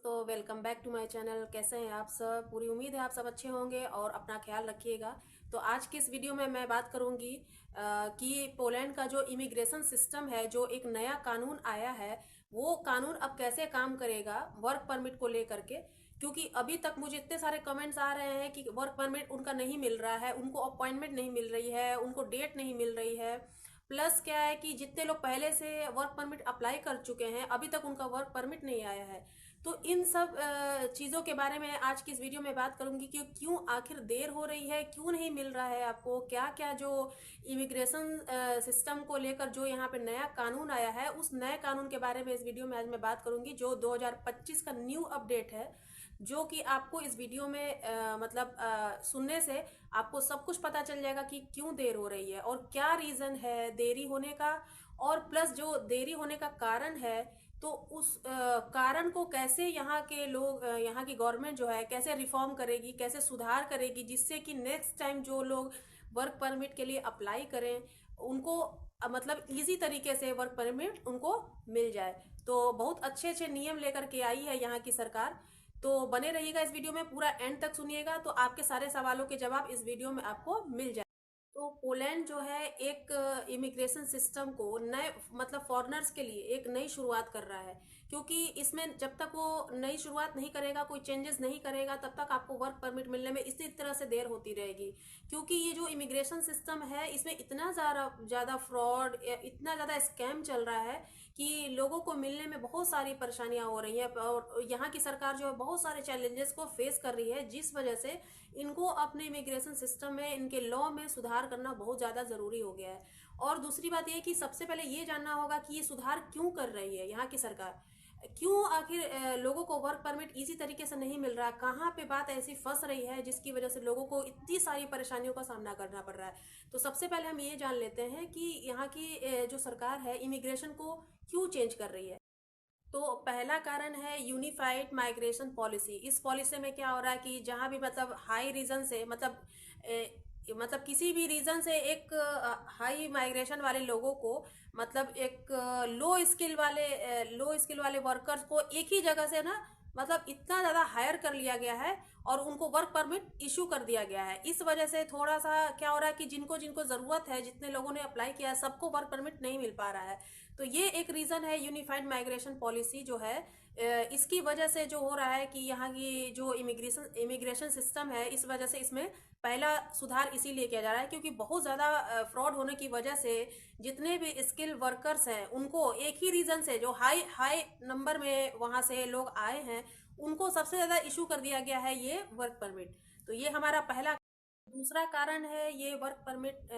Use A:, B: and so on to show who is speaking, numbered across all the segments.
A: दोस्तों, welcome back to my channel. कैसे हैं आप सब? पूरी उम्मीद है आप सब अच्छे होंगे और अपना ख्याल रखिएगा। तो आज की इस वीडियो में मैं बात करूंगी कि पोलैंड का जो इमिग्रेशन सिस्टम है, जो एक नया कानून आया है, वो कानून अब कैसे काम करेगा वर्क परमिट को लेकर के। क्योंकि अभी तक मुझे इतने सारे कमेंट्स आ रहे हैं कि वर्क परमिट उनका नहीं मिल रहा है, उनको अपॉइंटमेंट नहीं मिल रही है, उनको डेट नहीं मिल रही है। प्लस क्या है कि जितने लोग पहले से वर्क परमिट अप्लाई कर चुके हैं, अभी तक उनका वर्क परमिट नहीं आया है। तो इन सब चीज़ों के बारे में आज की इस वीडियो में बात करूंगी कि क्यों आखिर देर हो रही है, क्यों नहीं मिल रहा है आपको, क्या क्या जो इमिग्रेशन सिस्टम को लेकर जो यहाँ पे नया कानून आया है, उस नए कानून के बारे में इस वीडियो में आज मैं बात करूंगी, जो 2025 का न्यू अपडेट है। जो कि आपको इस वीडियो में सुनने से आपको सब कुछ पता चल जाएगा कि क्यों देर हो रही है और क्या रीज़न है देरी होने का। और प्लस जो देरी होने का कारण है, तो उस कारण को कैसे यहाँ के लोग, यहाँ की गवर्नमेंट जो है कैसे रिफॉर्म करेगी, कैसे सुधार करेगी, जिससे कि नेक्स्ट टाइम जो लोग वर्क परमिट के लिए अप्लाई करें उनको मतलब इजी तरीके से वर्क परमिट उनको मिल जाए। तो बहुत अच्छे अच्छे नियम लेकर के आई है यहाँ की सरकार। तो बने रहिएगा इस वीडियो में, पूरा एंड तक सुनिएगा तो आपके सारे सवालों के जवाब इस वीडियो में आपको मिल जाए। तो पोलैंड जो है एक इमिग्रेशन सिस्टम को नए मतलब फॉरेनर्स के लिए एक नई शुरुआत कर रहा है। क्योंकि इसमें जब तक वो नई शुरुआत नहीं करेगा, कोई चेंजेस नहीं करेगा, तब तक आपको वर्क परमिट मिलने में इसी तरह से देर होती रहेगी। क्योंकि ये जो इमिग्रेशन सिस्टम है, इसमें इतना ज़्यादा फ्रॉड, इतना ज़्यादा स्कैम चल रहा है कि लोगों को मिलने में बहुत सारी परेशानियां हो रही हैं। और यहाँ की सरकार जो है बहुत सारे चैलेंजेस को फेस कर रही है, जिस वजह से इनको अपने इमिग्रेशन सिस्टम में, इनके लॉ में सुधार करना बहुत ज़्यादा ज़रूरी हो गया है। और दूसरी बात यह कि सबसे पहले ये जानना होगा कि ये सुधार क्यों कर रही है यहाँ की सरकार। क्यों आखिर लोगों को वर्क परमिट इजी तरीके से नहीं मिल रहा, कहाँ पे बात ऐसी फंस रही है जिसकी वजह से लोगों को इतनी सारी परेशानियों का सामना करना पड़ रहा है। तो सबसे पहले हम ये जान लेते हैं कि यहाँ की जो सरकार है इमिग्रेशन को क्यों चेंज कर रही है। तो पहला कारण है यूनिफाइड माइग्रेशन पॉलिसी। इस पॉलिसी में क्या हो रहा है कि जहाँ भी मतलब हाई रीजन से मतलब किसी भी रीजन से एक हाई माइग्रेशन वाले लोगों को, मतलब एक लो स्किल वाले वर्कर्स को एक ही जगह से ना, मतलब इतना ज़्यादा हायर कर लिया गया है और उनको वर्क परमिट इशू कर दिया गया है। इस वजह से थोड़ा सा क्या हो रहा है कि जिनको जिनको ज़रूरत है, जितने लोगों ने अप्लाई किया है, सबको वर्क परमिट नहीं मिल पा रहा है। तो ये एक रीज़न है यूनिफाइड माइग्रेशन पॉलिसी जो है। इसकी वजह से जो हो रहा है कि यहाँ की जो इमिग्रेशन सिस्टम है, इस वजह से इसमें पहला सुधार इसीलिए किया जा रहा है क्योंकि बहुत ज़्यादा फ्रॉड होने की वजह से जितने भी स्किल वर्कर्स हैं, उनको एक ही रीज़न से जो हाई हाई नंबर में वहाँ से लोग आए हैं, उनको सबसे ज़्यादा इशू कर दिया गया है ये वर्क परमिट। तो ये हमारा पहला। दूसरा कारण है ये वर्क परमिट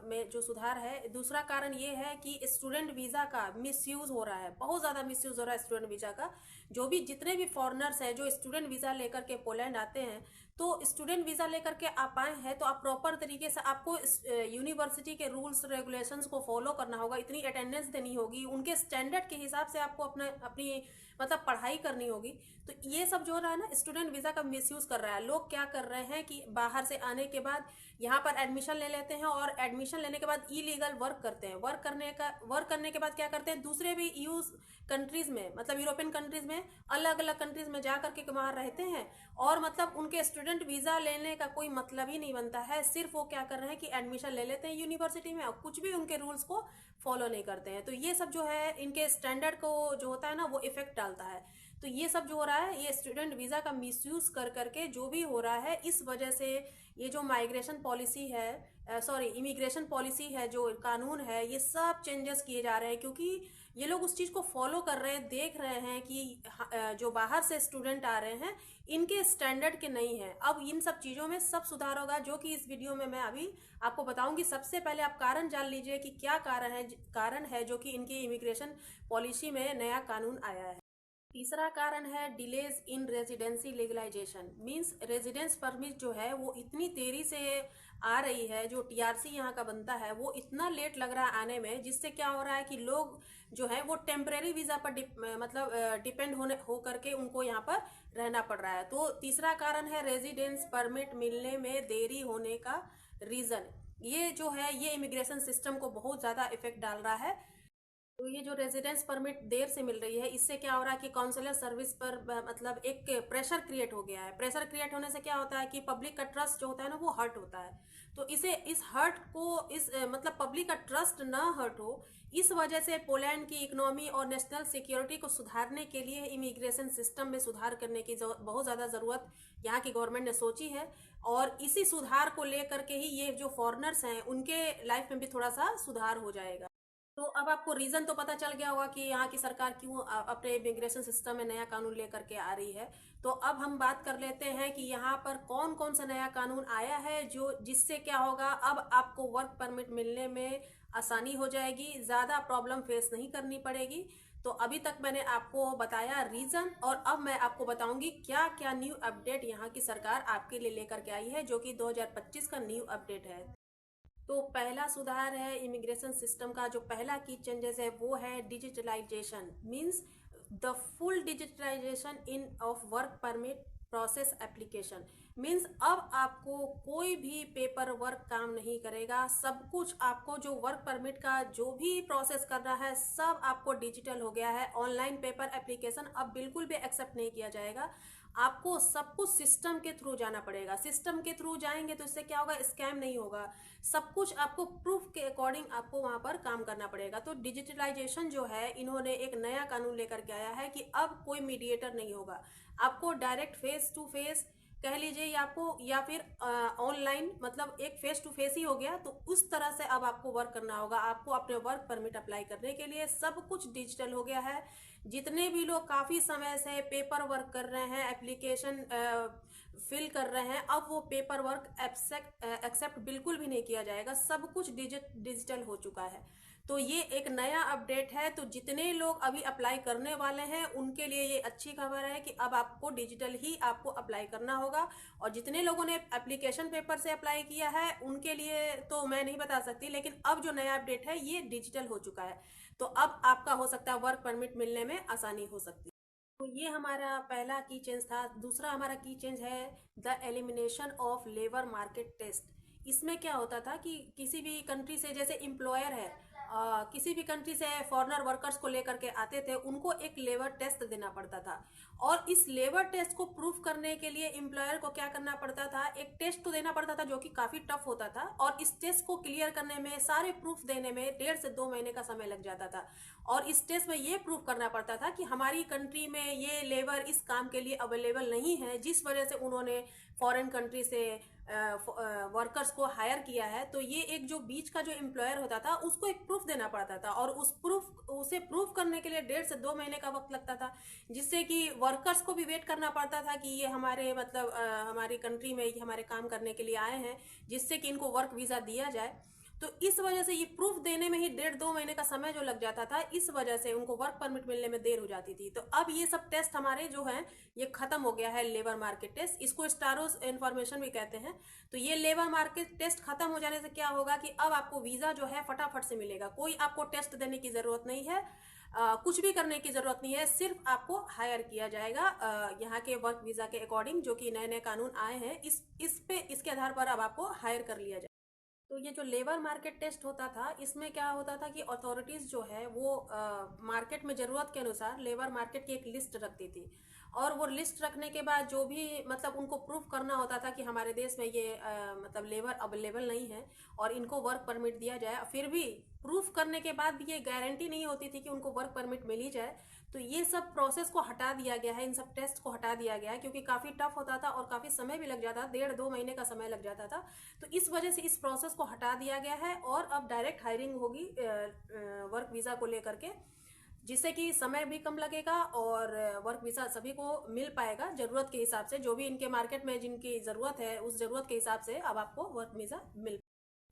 A: में जो सुधार है, दूसरा कारण ये है कि स्टूडेंट वीज़ा का मिसयूज़ हो रहा है, बहुत ज़्यादा मिसयूज़ हो रहा है स्टूडेंट वीज़ा का। जो भी जितने भी फॉरेनर्स हैं जो स्टूडेंट वीज़ा लेकर के पोलैंड आते हैं, तो स्टूडेंट वीज़ा लेकर के आप आए हैं तो आप प्रॉपर तरीके से आपको यूनिवर्सिटी के रूल्स रेगुलेशंस को फॉलो करना होगा, इतनी अटेंडेंस देनी होगी, उनके स्टैंडर्ड के हिसाब से आपको अपनी मतलब पढ़ाई करनी होगी। तो ये सब जो हो रहा है ना, स्टूडेंट वीज़ा का मिसयूज़ कर रहा है। लोग क्या कर रहे हैं कि बाहर से आने के बाद यहाँ पर एडमिशन ले लेते हैं और एडमिशन लेने के बाद इलीगल वर्क करते हैं। वर्क करने के बाद क्या करते हैं, दूसरे भी यूज कंट्रीज में, मतलब यूरोपियन कंट्रीज में, अलग अलग कंट्रीज में जा करके वहाँ रहते हैं। और मतलब उनके स्टूडेंट वीज़ा लेने का कोई मतलब ही नहीं बनता है, सिर्फ वो क्या कर रहे हैं कि एडमिशन ले लेते हैं यूनिवर्सिटी में और कुछ भी उनके रूल्स को फॉलो नहीं करते हैं। तो ये सब जो है इनके स्टैंडर्ड को जो होता है ना, वो इफेक्ट डालता है। तो ये सब जो हो रहा है, ये स्टूडेंट वीज़ा का मिसयूज़ कर करके जो भी हो रहा है, इस वजह से ये जो माइग्रेशन पॉलिसी है, सॉरी इमिग्रेशन पॉलिसी है, जो कानून है, ये सब चेंजेस किए जा रहे हैं। क्योंकि ये लोग उस चीज़ को फॉलो कर रहे हैं, देख रहे हैं कि जो बाहर से स्टूडेंट आ रहे हैं इनके स्टैंडर्ड के नहीं हैं। अब इन सब चीज़ों में सब सुधार होगा, जो कि इस वीडियो में मैं अभी आपको बताऊंगी। सबसे पहले आप कारण जान लीजिए कि क्या कारण है जो कि इनकी इमिग्रेशन पॉलिसी में नया कानून आया है। तीसरा कारण है delays in residency legalisation. Means residence permit जो है वो इतनी देरी से आ रही है, जो टीआरसी यहाँ का बनता है वो इतना लेट लग रहा है आने में, जिससे क्या हो रहा है कि लोग जो है वो टेम्परेरी वीज़ा पर डिपेंड हो करके उनको यहाँ पर रहना पड़ रहा है। तो तीसरा कारण है रेजिडेंस परमिट मिलने में देरी होने का रीज़न। ये जो है ये इमिग्रेशन सिस्टम को बहुत ज़्यादा इफेक्ट डाल रहा है। तो ये जो रेजिडेंस परमिट देर से मिल रही है, इससे क्या हो रहा है कि काउंसलर सर्विस पर मतलब एक प्रेशर क्रिएट हो गया है। प्रेशर क्रिएट होने से क्या होता है कि पब्लिक का ट्रस्ट जो होता है ना, वो हर्ट होता है। तो इसे इस हर्ट को इस मतलब पब्लिक का ट्रस्ट ना हर्ट हो, इस वजह से पोलैंड की इकोनॉमी और नेशनल सिक्योरिटी को सुधारने के लिए इमिग्रेशन सिस्टम में सुधार करने की बहुत ज़्यादा ज़रूरत यहाँ की गवर्नमेंट ने सोची है। और इसी सुधार को लेकर के ही ये जो फॉरेनर्स हैं उनके लाइफ में भी थोड़ा सा सुधार हो जाएगा। तो अब आपको रीजन तो पता चल गया होगा कि यहाँ की सरकार क्यों अपने इमिग्रेशन सिस्टम में नया कानून लेकर के आ रही है। तो अब हम बात कर लेते हैं कि यहाँ पर कौन कौन सा नया कानून आया है जो जिससे क्या होगा, अब आपको वर्क परमिट मिलने में आसानी हो जाएगी, ज़्यादा प्रॉब्लम फेस नहीं करनी पड़ेगी। तो अभी तक मैंने आपको बताया रीजन, और अब मैं आपको बताऊंगी क्या क्या न्यू अपडेट यहाँ की सरकार आपके लिए लेकर के आई है, जो कि 2025 का न्यू अपडेट है। तो पहला सुधार है इमिग्रेशन सिस्टम का, जो पहला की चेंजेस है वो है digitalization. Means the full digitalization in of work permit process application. Means अब आपको कोई भी पेपर वर्क काम नहीं करेगा। सब कुछ आपको जो वर्क परमिट का जो भी प्रोसेस करना है सब आपको डिजिटल हो गया है। ऑनलाइन पेपर एप्लीकेशन अब बिल्कुल भी एक्सेप्ट नहीं किया जाएगा। आपको सब कुछ सिस्टम के थ्रू जाना पड़ेगा। सिस्टम के थ्रू जाएंगे तो इससे क्या होगा, स्कैम नहीं होगा। सब कुछ आपको प्रूफ के अकॉर्डिंग आपको वहां पर काम करना पड़ेगा। तो डिजिटलाइजेशन जो है, इन्होंने एक नया कानून लेकर के आया है कि अब कोई मीडिएटर नहीं होगा। आपको डायरेक्ट फेस टू फेस कह लीजिए, या आपको या फिर ऑनलाइन, मतलब एक फेस टू फेस ही हो गया। तो उस तरह से अब आपको वर्क करना होगा। आपको अपने वर्क परमिट अप्लाई करने के लिए सब कुछ डिजिटल हो गया है। जितने भी लोग काफ़ी समय से पेपर वर्क कर रहे हैं, एप्लीकेशन फिल कर रहे हैं, अब वो पेपर वर्क एक्सेप्ट बिल्कुल भी नहीं किया जाएगा। सब कुछ डिजिटल हो चुका है। तो ये एक नया अपडेट है। तो जितने लोग अभी अप्लाई करने वाले हैं उनके लिए ये अच्छी खबर है कि अब आपको डिजिटल ही आपको अप्लाई करना होगा। और जितने लोगों ने एप्लीकेशन पेपर से अप्लाई किया है उनके लिए तो मैं नहीं बता सकती, लेकिन अब जो नया अपडेट है ये डिजिटल हो चुका है। तो अब आपका हो सकता है वर्क परमिट मिलने में आसानी हो सकती है। तो ये हमारा पहला की चेंज था। दूसरा हमारा की चेंज है the elimination of labour market test. इसमें क्या होता था कि किसी भी कंट्री से, जैसे एम्प्लॉयर है, किसी भी कंट्री से फॉरेनर वर्कर्स को लेकर के आते थे, उनको एक लेबर टेस्ट देना पड़ता था। और इस लेबर टेस्ट को प्रूफ करने के लिए एम्प्लॉयर को क्या करना पड़ता था, एक टेस्ट तो देना पड़ता था जो कि काफ़ी टफ होता था। और इस टेस्ट को क्लियर करने में, सारे प्रूफ देने में 1.5 से 2 महीने का समय लग जाता था। और इस टेस्ट में ये प्रूफ करना पड़ता था कि हमारी कंट्री में ये लेबर इस काम के लिए अवेलेबल नहीं है, जिस वजह से उन्होंने फॉरेन कंट्री से वर्कर्स को हायर किया है। तो ये एक जो बीच का जो एम्प्लॉयर होता था उसको एक प्रूफ देना पड़ता था, और उसे प्रूफ करने के लिए 1.5 से 2 महीने का वक्त लगता था, जिससे कि वर्कर्स को भी वेट करना पड़ता था कि ये हमारे मतलब हमारी कंट्री में ये हमारे काम करने के लिए आए हैं, जिससे कि इनको वर्क वीज़ा दिया जाए। तो इस वजह से ये प्रूफ देने में ही 1.5-2 महीने का समय जो लग जाता था, इस वजह से उनको वर्क परमिट मिलने में देर हो जाती थी। तो अब ये सब टेस्ट हमारे जो हैं ये खत्म हो गया है, लेबर मार्केट टेस्ट। इसको स्टारोस इन्फॉर्मेशन भी कहते हैं। तो ये लेबर मार्केट टेस्ट खत्म हो जाने से क्या होगा कि अब आपको वीज़ा जो है फटाफट से मिलेगा। कोई आपको टेस्ट देने की ज़रूरत नहीं है, कुछ भी करने की ज़रूरत नहीं है। सिर्फ आपको हायर किया जाएगा यहाँ के वर्क वीज़ा के अकॉर्डिंग, जो कि नए नए कानून आए हैं, इसके आधार पर अब आपको हायर कर लिया जाए। तो ये जो लेबर मार्केट टेस्ट होता था, इसमें क्या होता था कि अथॉरिटीज़ जो है वो मार्केट में ज़रूरत के अनुसार लेबर मार्केट की एक लिस्ट रखती थी। और वो लिस्ट रखने के बाद जो भी मतलब उनको प्रूफ करना होता था कि हमारे देश में ये मतलब लेबर अवेलेबल नहीं है और इनको वर्क परमिट दिया जाए। फिर भी प्रूफ करने के बाद भी ये गारंटी नहीं होती थी कि उनको वर्क परमिट मिल ही जाए। तो ये सब प्रोसेस को हटा दिया गया है, इन सब टेस्ट को हटा दिया गया है, क्योंकि काफ़ी टफ होता था और काफ़ी समय भी लग जाता था, 1.5-2 महीने का समय लग जाता था। तो इस वजह से इस प्रोसेस को हटा दिया गया है और अब डायरेक्ट हायरिंग होगी वर्क वीज़ा को लेकर के, जिससे कि समय भी कम लगेगा और वर्क वीज़ा सभी को मिल पाएगा ज़रूरत के हिसाब से। जो भी इनके मार्केट में जिनकी ज़रूरत है उस ज़रूरत के हिसाब से अब आपको वर्क वीज़ा मिल।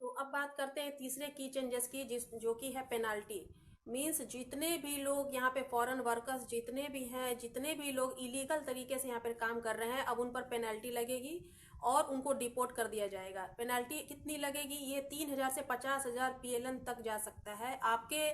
A: तो अब बात करते हैं तीसरे की चेंजेस की, जो कि है पेनाल्टी। मीन्स जितने भी लोग यहाँ पे फॉरेन वर्कर्स जितने भी हैं, जितने भी लोग इलीगल तरीके से यहाँ पर काम कर रहे हैं, अब उन पर पेनल्टी लगेगी और उनको डिपोर्ट कर दिया जाएगा। पेनल्टी कितनी लगेगी, ये 3,000 से 50,000 PLN तक जा सकता है। आपके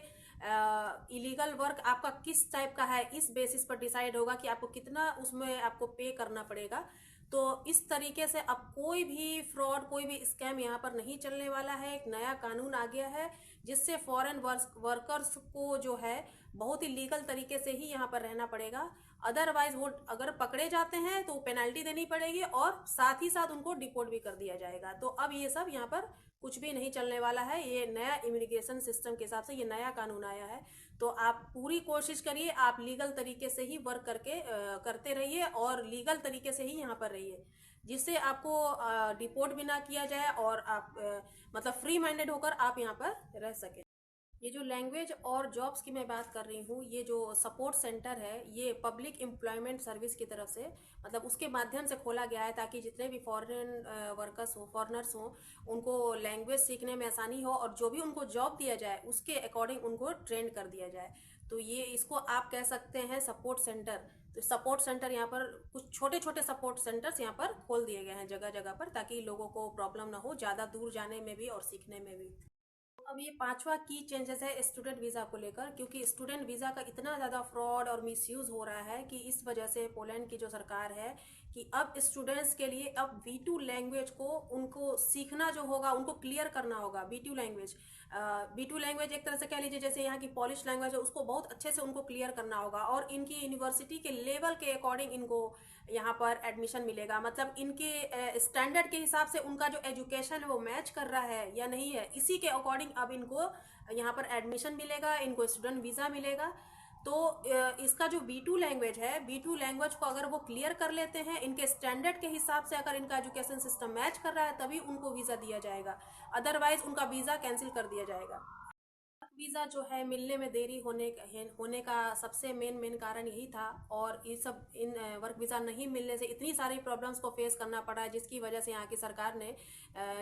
A: इलीगल वर्क आपका किस टाइप का है, इस बेसिस पर डिसाइड होगा कि आपको कितना उसमें आपको पे करना पड़ेगा। तो इस तरीके से अब कोई भी फ्रॉड, कोई भी स्कैम यहाँ पर नहीं चलने वाला है। एक नया कानून आ गया है जिससे फॉरेन वर्कर्स को जो है बहुत ही लीगल तरीके से ही यहाँ पर रहना पड़ेगा। अदरवाइज वो अगर पकड़े जाते हैं तो पेनल्टी देनी पड़ेगी और साथ ही साथ उनको डिपोर्ट भी कर दिया जाएगा। तो अब ये सब यहाँ पर कुछ भी नहीं चलने वाला है। ये नया इमिग्रेशन सिस्टम के हिसाब से ये नया कानून आया है। तो आप पूरी कोशिश करिए, आप लीगल तरीके से ही वर्क करके करते रहिए और लीगल तरीके से ही यहाँ पर रहिए, जिससे आपको डिपोर्ट भी ना किया जाए और आप मतलब फ्री माइंडेड होकर आप यहाँ पर रह सकें। ये जो लैंग्वेज और जॉब्स की मैं बात कर रही हूँ, ये जो सपोर्ट सेंटर है ये पब्लिक एम्प्लॉयमेंट सर्विस की तरफ से मतलब उसके माध्यम से खोला गया है, ताकि जितने भी फॉरेन वर्कर्स हो, फॉरेनर्स हो, उनको लैंग्वेज सीखने में आसानी हो और जो भी उनको जॉब दिया जाए उसके अकॉर्डिंग उनको ट्रेन कर दिया जाए। तो ये इसको आप कह सकते हैं सपोर्ट सेंटर। तो सपोर्ट सेंटर यहाँ पर कुछ छोटे छोटे सपोर्ट सेंटर्स यहाँ पर खोल दिए गए हैं जगह जगह पर, ताकि लोगों को प्रॉब्लम ना हो ज़्यादा दूर जाने में भी और सीखने में भी। अब ये पांचवा की चेंजेस है स्टूडेंट वीज़ा को लेकर, क्योंकि स्टूडेंट वीज़ा का इतना ज़्यादा फ्रॉड और मिसयूज़ हो रहा है कि इस वजह से पोलैंड की जो सरकार है कि अब स्टूडेंट्स के लिए अब B2 लैंग्वेज को उनको सीखना जो होगा, उनको क्लियर करना होगा। B2 लैंग्वेज एक तरह से कह लीजिए जैसे यहाँ की पॉलिश लैंग्वेज है, उसको बहुत अच्छे से उनको क्लियर करना होगा और इनकी यूनिवर्सिटी के लेवल के अकॉर्डिंग इनको यहाँ पर एडमिशन मिलेगा। मतलब इनके स्टैंडर्ड के हिसाब से उनका जो एजुकेशन है वो मैच कर रहा है या नहीं है, इसी के अकॉर्डिंग अब इनको यहाँ पर एडमिशन मिलेगा, इनको स्टूडेंट वीज़ा मिलेगा। तो इसका जो B2 लैंग्वेज है, B2 लैंग्वेज को अगर वो क्लियर कर लेते हैं इनके स्टैंडर्ड के हिसाब से, अगर इनका एजुकेशन सिस्टम मैच कर रहा है तभी उनको वीज़ा दिया जाएगा, अदरवाइज उनका वीज़ा कैंसिल कर दिया जाएगा। वीज़ा जो है मिलने में देरी होने का सबसे मेन कारण यही था। और इन वर्क वीज़ा नहीं मिलने से इतनी सारी प्रॉब्लम्स को फेस करना पड़ा है, जिसकी वजह से यहाँ की सरकार ने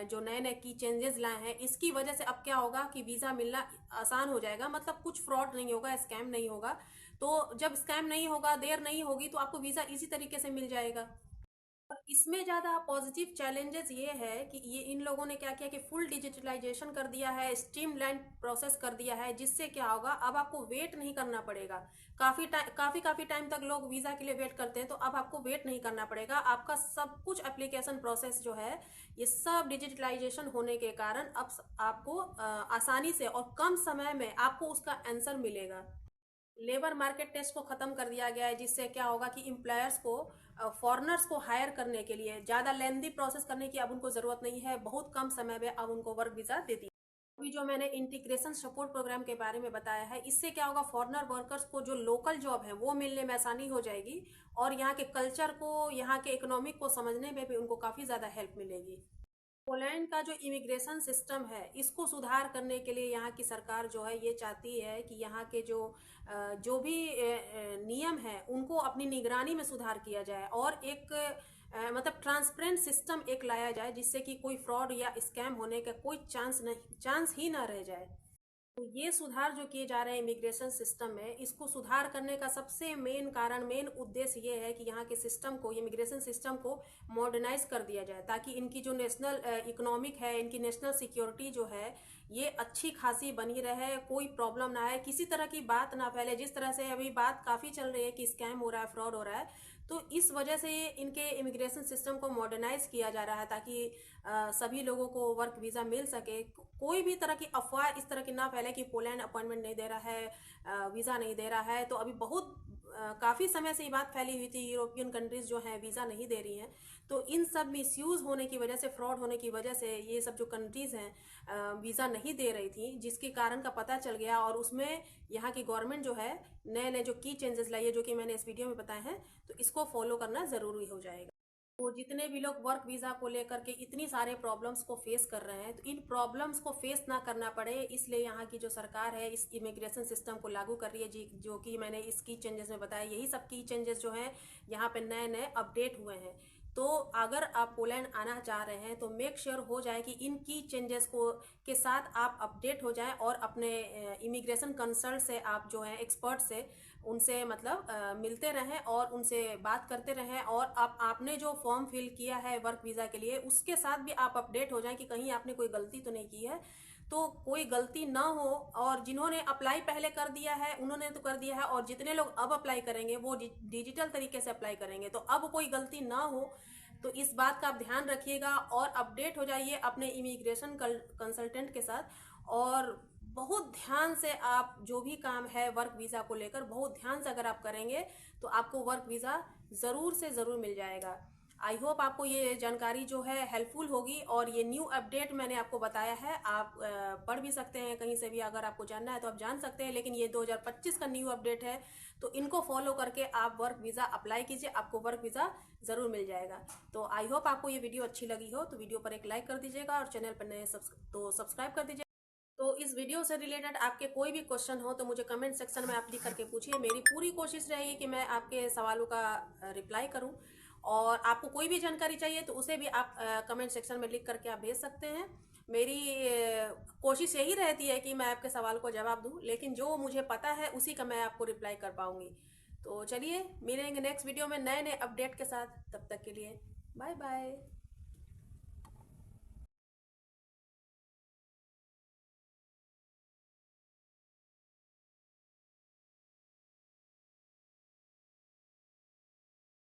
A: जो नए नए की चेंजेस लाए हैं, इसकी वजह से अब क्या होगा कि वीज़ा मिलना आसान हो जाएगा। मतलब कुछ फ्रॉड नहीं होगा, स्कैम नहीं होगा। तो जब स्कैम नहीं होगा, देर नहीं होगी, तो आपको वीज़ा इजी तरीके से मिल जाएगा। इसमें ज़्यादा पॉजिटिव चैलेंजेस ये है कि ये इन लोगों ने क्या किया कि फुल डिजिटलाइजेशन कर दिया है, स्ट्रीमलाइन प्रोसेस कर दिया है, जिससे क्या होगा अब आपको वेट नहीं करना पड़ेगा। काफ़ी टाइम तक लोग वीज़ा के लिए वेट करते हैं, तो अब आपको वेट नहीं करना पड़ेगा। आपका सब कुछ एप्लीकेशन प्रोसेस जो है ये सब डिजिटलाइजेशन होने के कारण अब आपको आसानी से और कम समय में आपको उसका आंसर मिलेगा। लेबर मार्केट टेस्ट को ख़त्म कर दिया गया है, जिससे क्या होगा कि एम्प्लॉयर्स को फॉरेनर्स को हायर करने के लिए ज़्यादा लेंदी प्रोसेस करने की अब उनको ज़रूरत नहीं है, बहुत कम समय में अब उनको वर्क वीज़ा देती है। अभी जो मैंने इंटीग्रेशन सपोर्ट प्रोग्राम के बारे में बताया है, इससे क्या होगा, फॉरेनर वर्कर्स को जो लोकल जॉब है वो मिलने में आसानी हो जाएगी और यहाँ के कल्चर को, यहाँ के इकोनॉमिक को समझने में भी उनको काफ़ी ज़्यादा हेल्प मिलेगी। पोलैंड का जो इमिग्रेशन सिस्टम है इसको सुधार करने के लिए यहाँ की सरकार जो है ये चाहती है कि यहाँ के जो भी नियम है उनको अपनी निगरानी में सुधार किया जाए और एक मतलब ट्रांसपेरेंट सिस्टम एक लाया जाए, जिससे कि कोई फ्रॉड या स्कैम होने का कोई चांस ही ना रह जाए। तो ये सुधार जो किए जा रहे हैं इमिग्रेशन सिस्टम में, इसको सुधार करने का सबसे मेन उद्देश्य ये है कि यहाँ के सिस्टम को, इमिग्रेशन सिस्टम को मॉडर्नाइज कर दिया जाए, ताकि इनकी जो नेशनल इकोनॉमिक है, इनकी नेशनल सिक्योरिटी जो है ये अच्छी खासी बनी रहे, कोई प्रॉब्लम ना आए, किसी तरह की बात ना फैले। जिस तरह से अभी बात काफ़ी चल रही है कि स्कैम हो रहा है, फ्रॉड हो रहा है, तो इस वजह से इनके इमिग्रेशन सिस्टम को मॉडर्नाइज किया जा रहा है, ताकि सभी लोगों को वर्क वीज़ा मिल सके। कोई भी तरह की अफवाह इस तरह की ना फैले कि पोलैंड अपॉइंटमेंट नहीं दे रहा है, वीज़ा नहीं दे रहा है। तो अभी बहुत काफ़ी समय से ये बात फैली हुई थी, यूरोपियन कंट्रीज़ जो हैं वीज़ा नहीं दे रही हैं। तो इन सब मिसयूज़ होने की वजह से, फ्रॉड होने की वजह से ये सब जो कंट्रीज़ हैं वीज़ा नहीं दे रही थी, जिसके कारण का पता चल गया। और उसमें यहाँ की गवर्नमेंट जो है नए नए जो की चेंजेस लाई है, जो कि मैंने इस वीडियो में बताए हैं, तो इसको फॉलो करना ज़रूरी हो जाएगा। तो जितने भी लोग वर्क वीज़ा को लेकर के इतनी सारे प्रॉब्लम्स को फेस कर रहे हैं, तो इन प्रॉब्लम्स को फेस ना करना पड़े, इसलिए यहाँ की जो सरकार है इस इमिग्रेशन सिस्टम को लागू कर रही है, जी, जो कि मैंने इस की चेंजेस में बताया। यही सब की चेंजेस जो हैं यहाँ पे नए नए अपडेट हुए हैं। तो अगर आप पोलैंड आना चाह रहे हैं तो मेक श्योर हो जाए कि इन की चेंजेस को के साथ आप अपडेट हो जाएं और अपने इमिग्रेशन कंसल्ट से, आप जो हैं एक्सपर्ट से, उनसे मतलब मिलते रहें और उनसे बात करते रहें। और आपने जो फॉर्म फिल किया है वर्क वीज़ा के लिए, उसके साथ भी आप अपडेट हो जाएं कि कहीं आपने कोई गलती तो नहीं की है। तो कोई गलती ना हो, और जिन्होंने अप्लाई पहले कर दिया है उन्होंने तो कर दिया है, और जितने लोग अब अप्लाई करेंगे वो डिजिटल तरीके से अप्लाई करेंगे, तो अब कोई गलती ना हो। तो इस बात का आप ध्यान रखिएगा और अपडेट हो जाइए अपने इमिग्रेशन कंसल्टेंट के साथ। और बहुत ध्यान से आप जो भी काम है वर्क वीज़ा को लेकर बहुत ध्यान से अगर आप करेंगे तो आपको वर्क वीज़ा ज़रूर से ज़रूर मिल जाएगा। आई होप आपको ये जानकारी जो है हेल्पफुल होगी, और ये न्यू अपडेट मैंने आपको बताया है, आप पढ़ भी सकते हैं कहीं से भी, अगर आपको जानना है तो आप जान सकते हैं। लेकिन ये 2025 का न्यू अपडेट है, तो इनको फॉलो करके आप वर्क वीज़ा अप्लाई कीजिए, आपको वर्क वीज़ा ज़रूर मिल जाएगा। तो आई होप आपको ये वीडियो अच्छी लगी हो, तो वीडियो पर एक लाइक कर दीजिएगा और चैनल पर नए तो सब्सक्राइब कर दीजिए। तो इस वीडियो से रिलेटेड आपके कोई भी क्वेश्चन हो तो मुझे कमेंट सेक्शन में आप लिख करके पूछिए। मेरी पूरी कोशिश रहेगी कि मैं आपके सवालों का रिप्लाई करूं, और आपको कोई भी जानकारी चाहिए तो उसे भी आप कमेंट सेक्शन में लिख करके आप भेज सकते हैं। मेरी कोशिश यही रहती है कि मैं आपके सवाल को जवाब दूं, लेकिन जो मुझे पता है उसी का मैं आपको रिप्लाई कर पाऊंगी। तो चलिए मिलेंगे नेक्स्ट वीडियो में नए नए अपडेट के साथ, तब तक के लिए बाय बाय।